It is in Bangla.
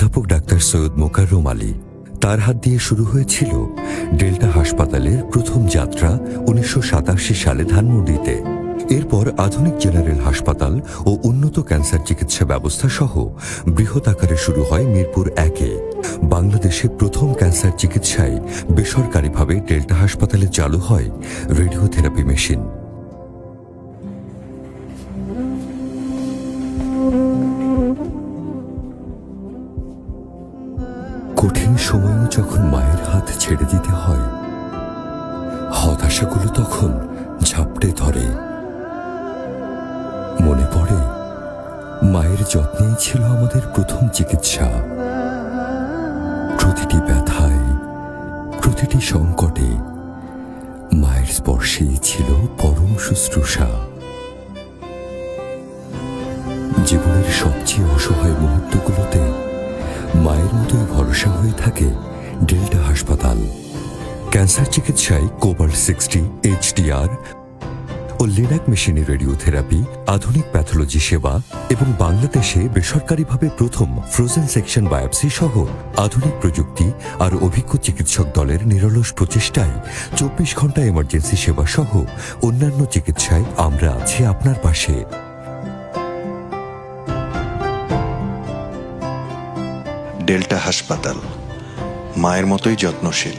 অধ্যাপক ডাক্তার সৈয়দ মোকাররম আলী। তার হাত দিয়ে শুরু হয়েছিল ডেল্টা হাসপাতালের প্রথম যাত্রা 1987 সালে ধানমন্ডিতে। এরপর আধুনিক জেনারেল হাসপাতাল ও উন্নত ক্যান্সার চিকিৎসা ব্যবস্থা সহ বৃহৎ আকারে শুরু হয় মিরপুর 1-এ। বাংলাদেশে প্রথম ক্যান্সার চিকিৎসায় বেসরকারিভাবে ডেল্টা হাসপাতালে চালু হয় রেডিওথেরাপি মেশিন। কঠিন সময়ও যখন মায়ের হাত ছেড়ে দিতে হয়, হতাশাগুলো তখন ঝাপটে ধরে। মনে পড়ে মায়ের যত্নেই ছিল আমাদের প্রথম চিকিৎসা। প্রতিটি ব্যথায়, প্রতিটি সংকটে মায়ের স্পর্শেই ছিল পরম শুশ্রূষা। জীবনের সবচেয়ে অসহায় মুহূর্তগুলোতে মায়ের মতোই ভরসা হয়ে থাকে ডেল্টা হাসপাতাল। ক্যান্সার চিকিৎসায় কোবাল্ট-60, HDR ও লিনাক মেশিনে রেডিওথেরাপি, আধুনিক প্যাথোলজি সেবা এবং বাংলাদেশে বেসরকারিভাবে প্রথম ফ্রোজেন সেকশন বায়োপসি সহ আধুনিক প্রযুক্তি আর অভিজ্ঞ চিকিৎসক দলের নিরলস প্রচেষ্টায় 24 ঘন্টা এমার্জেন্সি সেবা সহ অন্যান্য চিকিৎসায় আমরা আছি আপনার পাশে। ডেল্টা হাসপাতাল, মায়ের মতোই যত্নশীল।